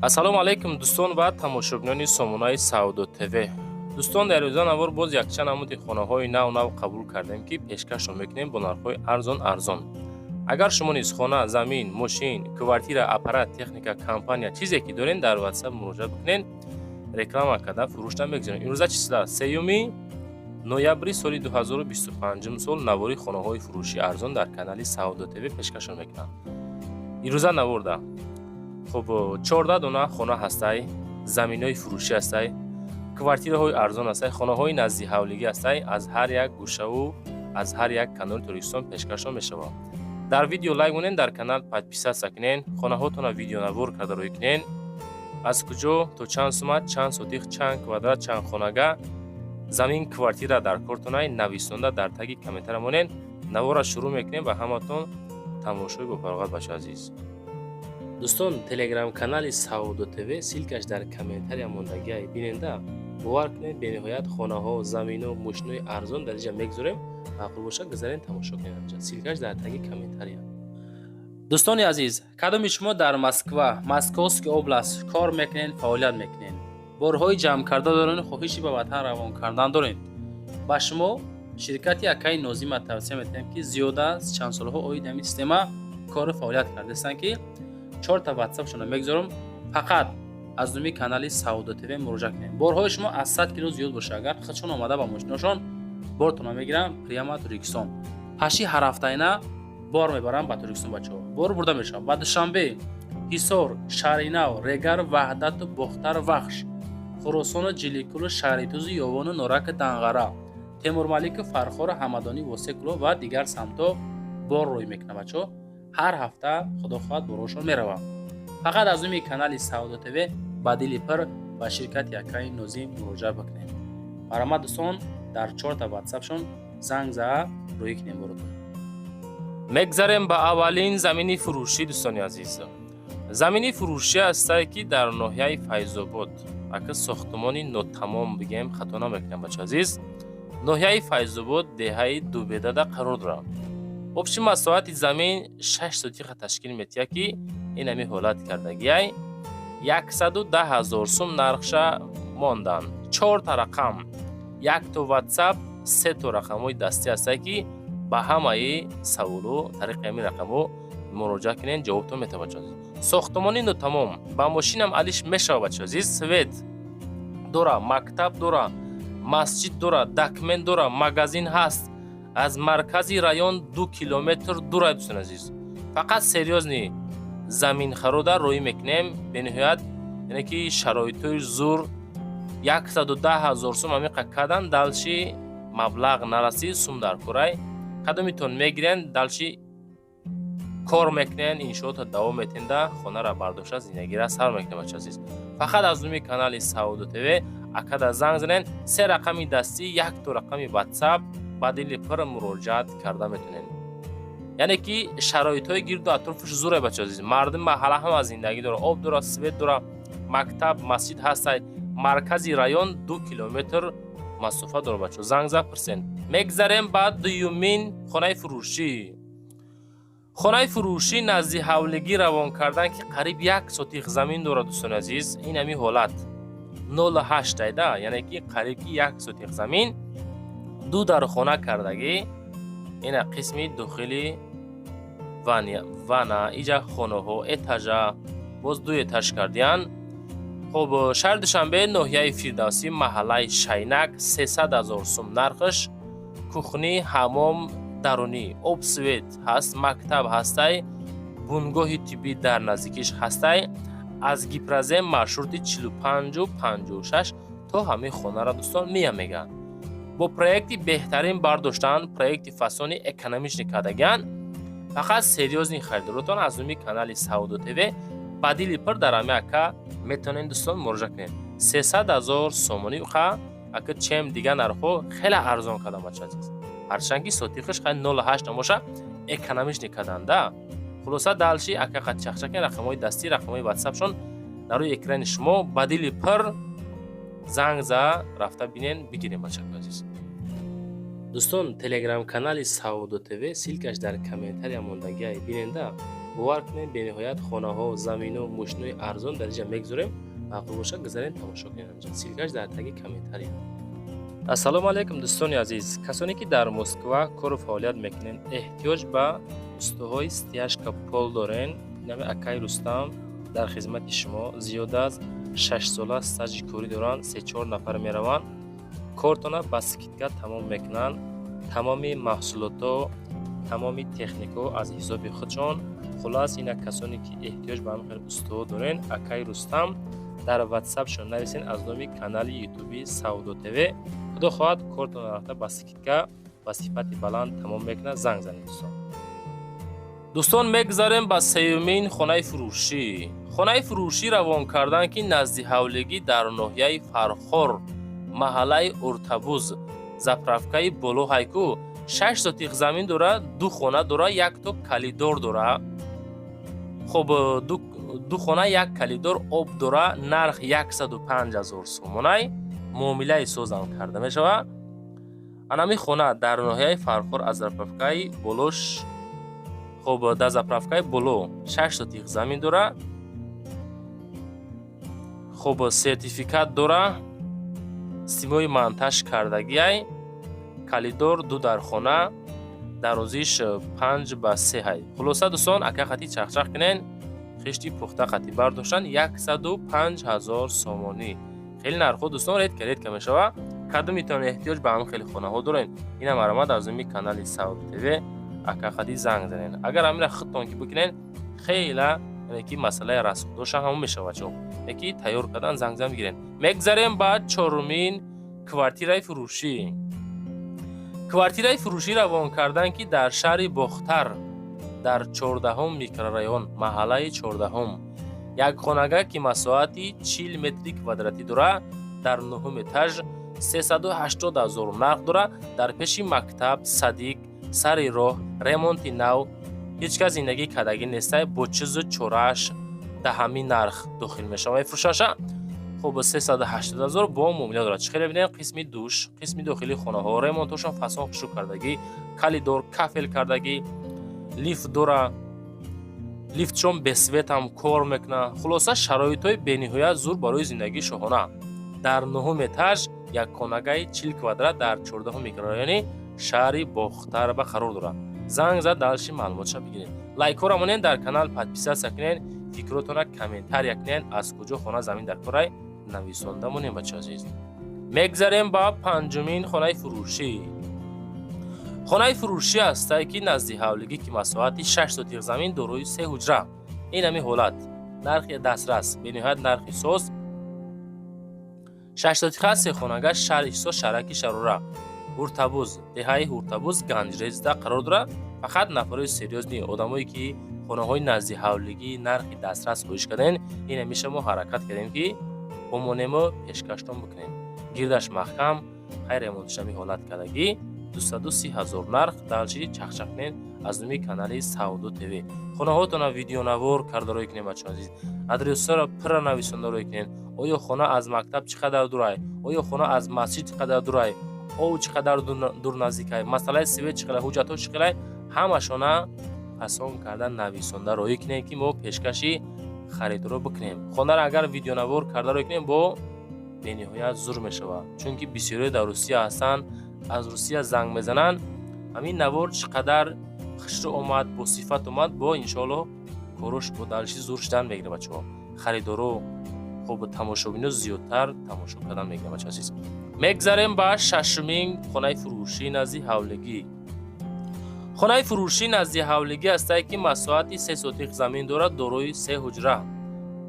ассалому алайкум дӯстон ва тамошобинони сомонаи Саудо ТВ. Дӯстон, дар рӯза навор боз якчанд намуди хонаҳои нав қабул кардем, ки пешкашро мекунем бо нархҳои арзон. Агар шумо низ хона, замин, мошин, квартира, аппарат, техника, компания чизе ки дорен, дар WhatsApp муроҷиат бикунен, реклама карда фурӯшта мегузорем. Имрӯза числа 3 ноябри соли 2025 сол навори хонаҳои фурӯши арзон дар канали Саудо ТВ пешкашро мекунам. имрӯза наворда хуб 14 дона хона ҳастай, заминои фурӯшӣ ҳастай, квартираҳои арзон ҳастай, хонаҳои назди ҳавлигӣ ҳастай, аз ҳар як гӯшаву аз ҳар як канори Торкистон пешкашон мешавад. дар видео лайк монен, дар канал подписатсия кунен, хонаҳотонро видеонавор карда рӯй кунен. аз куҷо то чанд сумат, чанд сотиқ, чанд квадрат, чанд хонага, замин, квартира дар кортонай нависонда дар таги комментария монен. навора шурӯъ мекунем ва ҳаматон тамошои бопароғат бошед азиз. дӯстон, телеграм канали Саудо ТВ силкаш дар комментария мондагиай биненда. бовар кунед бениҳоят хонаҳо, замино, мошинои арзон дар инҷа мегузорем. мақбул бошад гузарен тамошо кунед анҷа. силкаш дар таги комментария. дӯстони азиз, кадоми шумо дар Москва, Московский област кор мекунед, фаъолият мекунед? борҳои ҷамъ карда доред, хоҳиши ба ватан равон кардан доред? ба шумо ширкати Акаи Нозима тавсия метавонем, ки зиёда аз чанд солҳо оид ҳамин система кори фаъолият кардастанд, ки 4 та WhatsApp-шона мегузорам. фақат аз номи канали Саудо ТВ муроҷиат кунед. борҳои шумо аз 100 кило зиёд боша, агар худшон омада ба мошиношон бортона мегирам прямо Торкистон. ҳаши ҳар ҳафтаина бор мебарам ба Торкистон бачаҳо. бор бурда мешавам. ба Душанбе, Ҳисор, Шаҳринав, Регар, Ваҳдату, Бохтар, Вахш, Хуросону, Ҷиликулу, Шаҳритӯзу, Ёвону, Нораку, Данғара, Темурмалику, Фархору, Ҳамадонӣ, Восекло ва дигар самто бор рӯй мекунам бачаҳо. ҳар ҳафта худо хоҳад борҳошон меравам. фақат аз номи канали Саудо ТВ ба дили пир ба ширкати Акаи Нозим муроҷиат бикунед. марҳамат дӯстон, дар 4 та WhatsApp-шон занг заа рӯй кунем боротон. мегзарем ба аввалин замини фурӯшӣ. дӯстони азиз, замини фурӯшӣ ҳастае, ки дар ноҳияи Файзобод, ака сохтмони нотамом бигем хато намекунам бача азиз, ноҳияи Файзобод деҳаи Дубедада қарор дорам. общи масоҳати замин 6 сотиқа ташкил метиҳад, ки ин ҳамин ҳолат кардагиай 110 000 сум нархша мондан. 4 та рақам, 1 то WhatsApp, 3 то рақамҳои дастӣ ҳастае, ки ба ҳамаи саволу тариқи ҳамин рақамҳо муроҷиат кунед, ҷавобтон метавонад бача азиз. сохтмони нотамом, ба мошинам алиш мешавад бача азиз. свет дора, мактаб дора, масҷид дора, документ дора, магазин ҳаст. аз маркази район 2 километр дура дӯстон азиз. фақат серьёзни замин харода рӯй мекунем. бениҳоят яъне ки шароитои зур 110 000 сум амиқа кадан далши маблағ нараси сум дар курай кадомитон мегирен далши кор мекунен, иншоото давом метенда, хонара бардошта зиндагиро сар мекунем бача азиз. фақат аз номи канали Саудо ТВ акада занг занен, 3 рақами дастӣ, 1 то рақами WhatsApp ба дили пир муроҷиат карда метонен. яъне ки шароитҳои гирду атрофаш зуре бача азиз. мардум маҳалла ҳама зиндагӣ дора, об дора, свет дора, мактаб, масҷид ҳастай. маркази район 2 километр масофа дора бача. занг зан пирсен. мегзарем ба дуюмин хонаи фурӯшӣ. хонаи фурӯшӣ назди ҳавлигӣ равон кардан, ки қариб 1 сотиқ замин дорад дӯстони азиз. ин ҳамин ҳолат 08 тайда, яъне ки қариб 1 сотиқ замин, 2 дархона кардагӣ. ина қисми дохили вана, иҷа хонаҳо, этажа, боз 2 этаж кардиян. хуб, шаҳри Душанбе, ноҳияи Фирдавсӣ, маҳаллаи Шайнак, 300 000 сум нархаш. кухни, ҳаммом дарунӣ, об, свет ҳаст, мактаб ҳастай, бунгоҳи тиббӣ дар наздикиш ҳастай. аз гипразем маршрути 45 56 то ҳамин хонара дӯстон мия меган. бо проекти беҳтарин бардоштан, проекти фасони экономични кардагиан. фақат серьёзни харидоротон аз номи канали Саудо ТВ ба дили пир дар ҳамин ака метавонед дӯстон муроҷиат кунед. 300 000 сомонӣ уқа ака чем дига нархҳо хеле арзон кардан бача азиз. ҳарчанд ки сотиқаш хай 08 намоша экономични карданда. хулоса далши ака қад чахчакен рақамҳои дастӣ, рақамҳои WhatsApp-шон дар рӯи экрани шумо ба дили пир занг за рафта бинен бигирем бача азиз. дӯстон, телеграм канали Саудо ТВ силкаш дар комментария мондагиай биненда. бовар кунед бениҳоят хонаҳо, замину, мошинои арзон дар инҷа мегузорем. мақбул боша гузарен тамошо кунед. Силкаш дар таги комментарий. ассалому алайкум дӯстони азиз. Касоне ки дар Москва кору фаъолият мекунанд, эҳтиёҷ ба устуҳои стяжка пол дорен, нами акай Рустам дар хизмати шумо. Зиёда аз 6 сола стажи корӣ доранд, 3-4 нафар мераванд. кортона ба скидка тамом мекунанд. тамоми маҳсулото, тамоми технико аз ҳисоби худшон. хулас ина касоне ки эҳтиёҷ ба ҳамин хел устуҳо дорен, акай Рустам дар ватсапшон нависен аз номи канали ютуби Саудо ТВ. худо хоҳад кортона рафта ба скидка ба сифати баланд тамом мекунад. занг занед дӯстон. дӯстон мегузарем ба сеюмин хонаи фурӯшӣ. хонаи фурӯшӣ равон кардан ки назди ҳавлигӣ дар ноҳияи Фархор, маҳаллаи Уртабуз, заправкаи боло ҳайку 6 сотиқ замин дора, 2 хона дора, 1 то калидор дора. хоб 2 хона 1 калидор об дора. нарх 105,000 сомонай. муомилаи созам карда мешавад. анами хона дар ноҳияи Фархор аз заправкаи болош, хоб дар заправкаи боло 6 сотиқ замин дора. хоб сертификат дора. симои монтаж кардагиай. калидор 2 дар хона, дарозиш 5 ба 3 ҳай. хулоса дӯстон, ака хати чахчах кунен, хишти пухта хати бардоштан 105,000 сомонӣ. хеле нархҳо дӯстон редка мешавад. кадом метавон эҳтиёҷ ба ҳамин хеле хонаҳо дорен. ина маромад аз номи канали Саудо ТВ ака хати занг занен. агар амира худтон ки бикунен, хела ки масъалаи расхдоша ҳам мешавад. чо ки тайёр кардан занг бигирен. мегзарем ба 4-мин квартираи фурӯшӣ. квартираи фурӯшӣ равон кардан ки дар шаҳри Бохтар, дар 14-ум микрорайон, маҳаллаи 14-ум, як хонага ки масоҳати 40 метри квадратӣ дора, дар 9-ум этаж, 380,000 нарх дора. дар пеши мактаб, садиқ, сари роҳ, ремонти нав, ҳеҷ кас зиндагӣ кардагӣ нестай, бо чизу чорааш да ҳамин нарх дохил мешавад мефурӯшаша. хоб 380,000 бо муомила дорад. чӣ хеле бинен, қисми душ, қисми дохили хонаҳо, ремонтошон фасон хушук кардагӣ, калидор, кафел кардагӣ, лифт дора. лифтшон бесветам кор мекунад. хулоса шароитҳои бениҳоят зур барои зиндагии шоҳона. дар 9-ум этаж як хонагаи 40 квадрат дар 14-ум микрорайони шаҳри Бохтар ба қарор дорад. занг зад далши маълумотша бигиред. лайкҳоро монен, дар канал подписатсия кунед, фикротона комментария кунед, аз куҷо хона замин дар корай нависонда монем бачаҳо азиз. мегзарем ба 5-мин хонаи фурӯшӣ. хонаи фурӯшӣ ҳастае ки назди ҳавлигӣ ки масоҳати 6 сотиқ замин дорои 3 ҳуҷра. ин ҳамин ҳолат. нархи дастрас, бениҳоят нархи соз. 6 сотиқа 3 хонага шаҳри Ҳисор, шаҳраки Шарора, Уртабуз, деҳаи Уртабуз, Ганҷрезда қарор дорад. фақат нафарои серьёзни одамое ки хонаҳои назди ҳавлигӣ нархи дастрас хоҳиш кардем, ин ҳамеша мо ҳаракат кардем ки бомонемо пешкаштон бикунем. гирдаш маҳкам, хай ремонтшами ҳолат кардагӣ 230,000 нарх. далшиди чахчахнен аз номи канали Саудо ТВ. хонаҳоатона видеонавор карда рой кунем бачаҳо азиз. адресҳоро пурра нависонда рой кунем. оё хона аз мактаб чӣ қадар дурай, оё хона аз масҷид чӣ қадар дурай, ов чӣ қадар дур наздикай, масъалаи свет чӣ қадар, ҳуҷҷатҳо чӣ қадар, ҳамашона фасон карда нависонда рой кунем ки мо пешкаши харидро бикунем. хонаро агар видеонавор карда рой кунем, бо бениҳоят зур мешавад. чунки бисёриҳо дар Русия ҳастанд, аз Русия занг мезананд. ҳамин навор чӣ қадар хушрӯ омад, бо сифат омад, бо иншоаллоҳ корош бо далши зур шудан мегирад бачаҳо. харидоро хоб тамошобино зиёдтар тамошо кардан мегирад бачаҳо азиз. мегзарем ба 6-мин хонаи фурӯшӣ назди ҳавлигӣ. хонаи фурӯшӣ назди ҳавлигӣ ҳастае ки масоҳати 3 сотиқ замин дорад, дорои 3 ҳуҷра.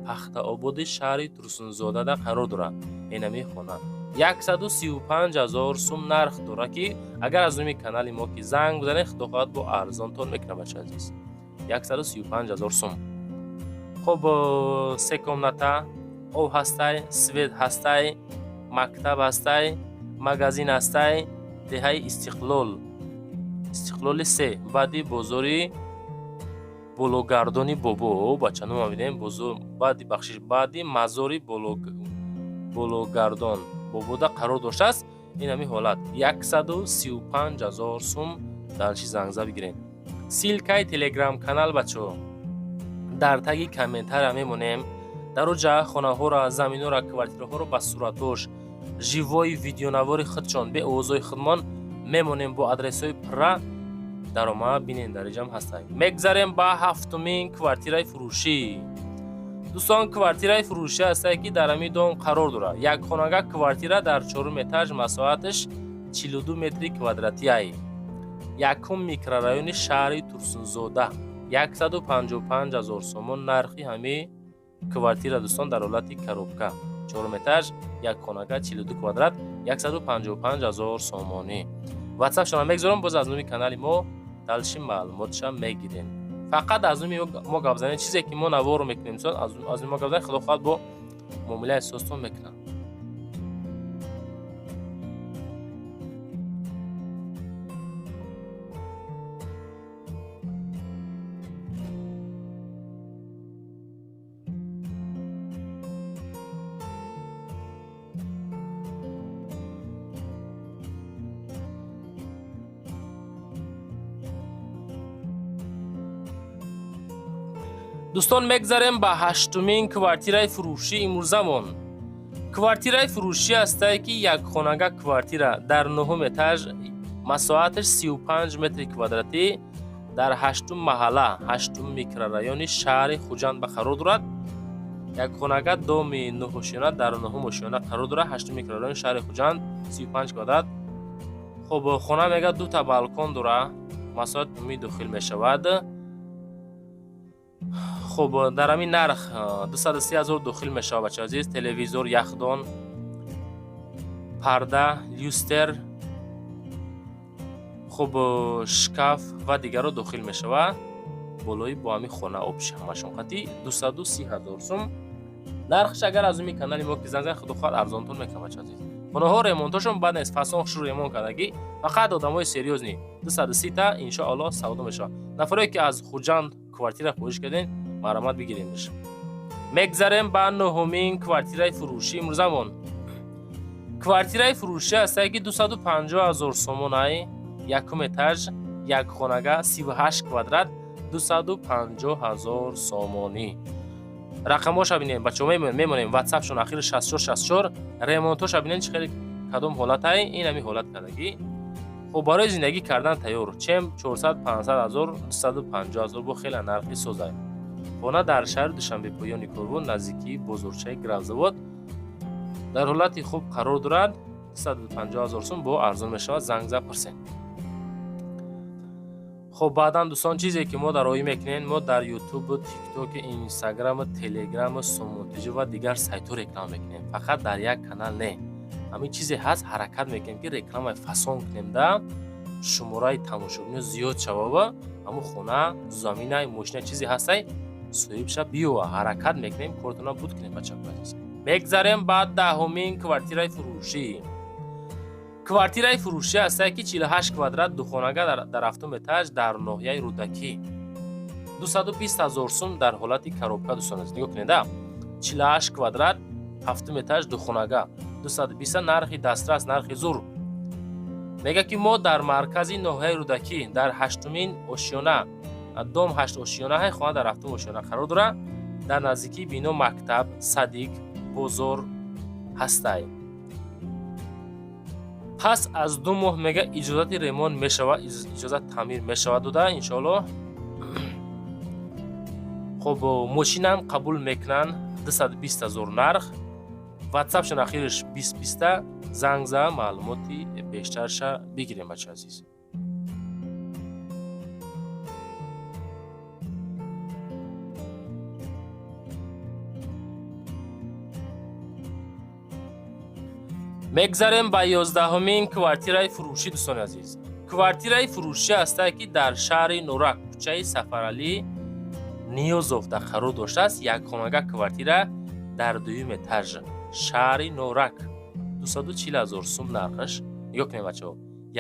пахтаободи шаҳри Турсунзодада қарор дорад. ин ҳамин хона 135,000 сум нарх дорад ки агар аз номи канали мо ки занг бизанед, худо хоҳад бо арзонтон мекунад бачаҳо азиз. 135,000 сум. хоб 3 комната, об ҳастай, свет ҳастай, мактаб ҳастай, магазин ҳастай, деҳаи истиқлоли 3, баъди бозори бологардони бобо, бачаҳо мабинем, баъди бахшиш, баъди мазори бологардон бобода қарор доштааст. ин ҳамин ҳолат 135,000 сум далши зангза бигиред. силкаи телеграм канал бачаҳо дар таги комментария мемонем. дар оҷа хонаҳоро, заминҳоро, квартираҳоро ба суратош, живои видеонавори худшон бе овозҳои худмон мемонем бо адресҳои пурра. дарома бинен дар иҷам ҳастанд. мегзарем ба ҳафтумин квартираи фурӯшӣ. дӯстон, квартираи фурӯшӣ ҳастае ки дар ҳамин дом қарор дорад. Якхонага квартира дар 4 этаж, масоҳаташ 42 метри квадратияй. Якум микрорайони шаҳри Турсунзода. 155 000 сомон нархи ҳамин квартира дӯстон дар ҳолати коробка. 4 этаж, якхонага 42 квадрат, 155 000 сомонӣ. ватсапшона мегзорам, боз аз номи канали мо далши маълумотша мегирем. фақат аз номи мо гап занем, чизе ки мо наворо мекунем, аз номи мо гап занем, худо хоҳад бо муомилаи состон мекунам. дӯстон, мегзарем ба ҳаштумин квартираи фурӯшӣ имрӯзамон. квартираи фурӯшӣ ҳастае ки якхонага квартира дар 9 этаж, масоҳаташ 35 метри квадратӣ, дар 8 маҳалла, 8 микрорайони шаҳри Хуҷанд ба қарор дорад. Якхонага доми 9 ошёна дар 9 ошёна қарор дорад, 8 микрорайони шаҳри Хуҷанд, 35 квадрат. хуб, хона мега 2 та балкон дорад, масоҳат умид дохил мешавад. хуб, дар ҳамин нарх 230 000 дохил мешавад. бачаҳои азиз, телевизор, яхдон, парда, люстер, хуб, шкаф ва дигарро дохил мешавад. болои бо ҳамин хона обши ҳамашон қати 230 000 сум. нархш агар аз умми канали мо ки занзан худо хоҳад арзонтон мекунад. бачаҳои азиз, хонаҳо ремонтошон баъд нест, фасон шур ремонт кардагӣ, фақат одамои серьёзни 230 та иншоаллоҳ савдо мешавад. нафаре ки аз Хуҷанд квартира хоҳиш карден, маромад бигиренш. мегзарем ба нӯҳумин квартираи фурӯшӣ имрӯзамон. квартираи фурӯшӣ ҳастае ки 250 000 сомонай, якум этаж, якхонага 38 квадрат, 250 000 сомонӣ. рақамоша бинем, бачаҳо мемонем, ватсапшон ахири 6464, ремонтоша бинем чӣ хеле кадом ҳолатай, ин ҳамин ҳолат кардагӣ. хуб, барои зиндагӣ кардан тайёр. чем 400-500 000, 250 000 бо хеле нархи созай. хона дар шаҳри Душанбепоёни Корвон, наздикии бозорчаи Гравзавод дар ҳолати хуб қарор дорад. 250 000 сум бо арзон мешавад. занг зад пурсед. хуб, баъдан дӯстон, чизе ки мо дар оӣ мекунем, мо дар YouTube, TikTok, Instagram, Telegram, Somonтиҷи ва дигар сайтҳо реклама мекунем. фақат дар як канал не. ҳамин чизе ҳаст, ҳаракат мекунем ки рекламаи фасон кунем да шумораи тамошобинӣ зиёд шавава. ҳамун хона, заминаи мошина чизе ҳастай соҳибша биёва. ҳаракат мекунем, кортона буд кунем. бачаҳои азиз, мегзарем ба 10-умин квартираи фурӯшӣ. квартираи фурӯшӣ ҳастае ки 48 квадрат, духонага дар 7 этаж, дар ноҳияи Рӯдакӣ. 220 000 сум дар ҳолати коробка. дӯстон азиз, нигоҳ кунед. 48 квадрат, 7 этаж, духонага 220, нархи дастрас, нархи зур. мега ки мо дар маркази ноҳияи Рӯдакӣ, дар 8-умин ошёна, дом 8 ошёнаҳои хона дар 7 ошёна қарор дорад. дар наздикии бино мактаб, садик, бозор ҳастай. пас аз 2 моҳ мега иҷозати ремонт мешавад, иҷозат таъмир мешавад дода иншоаллоҳ. хуб, мошинам қабул мекунанд. 220 000 нарх. ватсапшон ахириш 2020, занг зад маълумоти бештарша бигирем. бачаҳои азиз, мегзарем ба 11-умин квартираи фурӯшӣ. дӯстони азиз, квартираи фурӯшӣ ҳастае ки дар шаҳри Норак, кӯчаи Сафаралӣ Ниёзовда қарор доштааст. якхонага квартира дар 2 этаж, шаҳри Норак, 240 000 сум нархаш. нигоҳ кунед бачаҳо,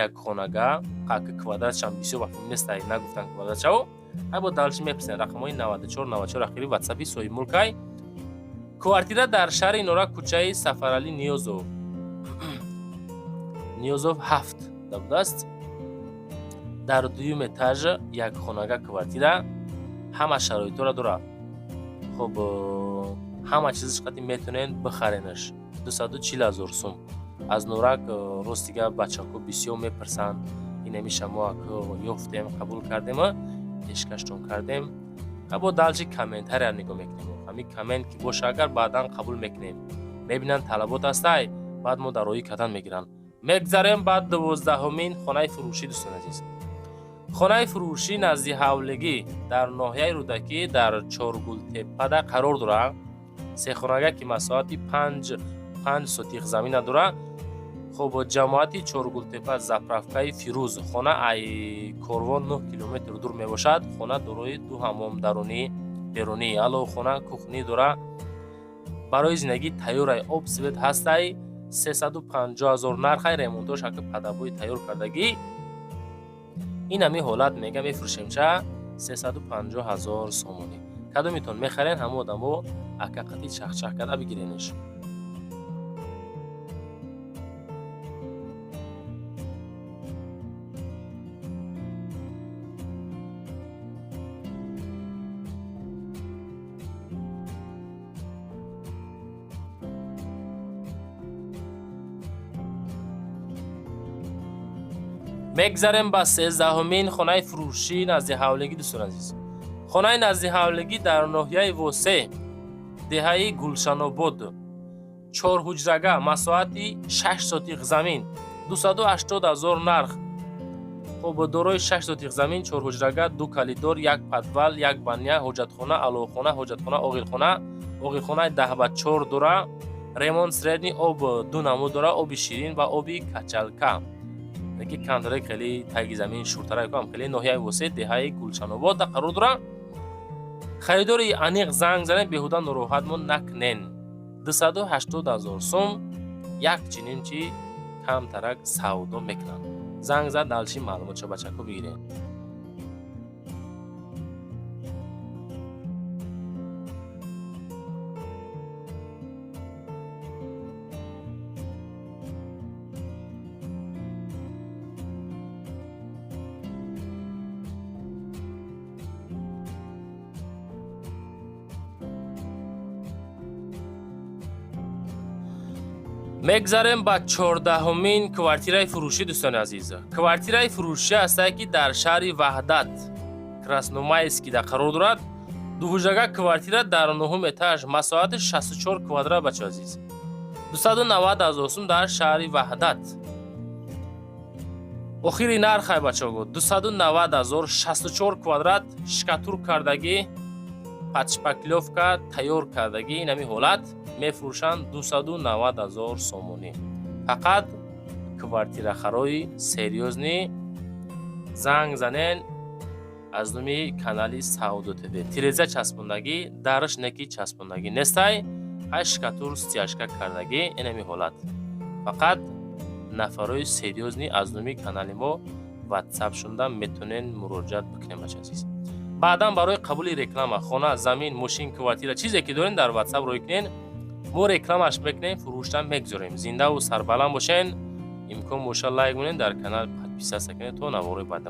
якхонага қаки квадратшам бисёр вақт нестай, нагуфтан квадратшао. ай бо далши мепурсен, рақамҳои 94 ахири ватсапи соҳиби мулкай. квартира дар шаҳри Норак, кӯчаи Сафаралӣ Ниёзов 7 давдаст, дар 2 этаж, якхонага квартира. ҳама шароитҳоро дорад. خب همه چیزش قدیم میتونین بخرینش 240,000 سوم. از نورک روز دیگه بچه که بسیار میپرسند این همیشه ما که یفتیم قبول کردیم پیشکشتون کردیم با دلچی کامنت ها نگاه میکنیم. همین کامنت که باشه اگر بعدا قبول میکنیم میبینن طلبات هسته بعد ما در روی کردن میگیرن. میگذاریم بعد 12مین خانه فروشی. دوستان عزیز خانه فروشی نزدیک حولگی در ناحیه رودکی در چارگلتپه قرار داره. سه خانه که مساحت 5 سوتیق زمین داره. خب جماعتی چارگلتپه زپرفکای فیروز خانه ای کاروان 9 کیلومتر دور می باشد. خانه دارای 2 حمام درونی بیرونی علاوه خانه کخنی داره. برای زندگی تیار آب سویت هسته 350,000 نرخ ریمونتاژ حق پدبوی تیار کردگی. این همی حالت میگه میفروشیم چه 350,000 سومونی. کدومیتون میخرین همه آدمو اکاقتی چخ کرده بگیرینش. میگذاریم با 13مین خانه فروشی نزدیک حولگی. دوستان عزیز خانه نزدیک حولگی در ناحیه وسه دهه گلشن آباد 4 حجرگه مساحتی 6 سوتیق زمین 280,000 نرخ. خب دارای 6 سوتیق زمین 4 حجرگه 2 کلیدور 1 پدول 1 بانیا حاجتخانه علاوخانه حاجتخانه آقیلخانه 10/4 داره. ремонт средний об 2 намуд дора оби ширин ва оби качалка. که کندره خیلی تاگی زمین شورتره کنم خیلی ناحیه وسط دهه گلشن آباد در قرار داره. خریداری انیق زنگ زنه بهوده ناراحت مون نکنین 280,000 سوم یک چنین چی کم ترک سودا میکنن. زنگ زد دلچی معلومات شو بچه کو بگیرین. میگذاریم با 14مین کوارتیرای فروشی. دوستان عزیز کوارتیرای فروشی است که در شهر وحدت کراسنومایسکی در قرار دارد. 2 حجرگه کوارتیره در 9م اتاژ مساحت 64 کوادرات بچه عزیز 290,000 سوم در شهر وحدت. آخری نرخ بچه ها 290,000 64 کوادرات شکاتور کردگی پچپکلوفکا تیار کردگی. این همی حالت میفروشند 290,000 سومونی. فقط کوارتیر خرای سریوزنی زنگ زنین از نومی کانالی سعودو تیوی تیرزه چسبوندگی درش نکی چسبوندگی نستای اشکاتور استیاشکا کردگی. این همی حالت فقط نفرای سریوزنی از نومی کانالی ما واتساپ شونده میتونین مراجعت بکنین بچه عزیز. بعدا برای قبول رکلام خانه زمین ماشین کوارتیر چیزی که دارین در واتساپ روی کنین ما رکلامش بکنیم فروشتن میگذاریم. زنده و سربلند باشین. امکان موشا لایک کنین در کانال پادپیسا سکنین تو نوارای بعد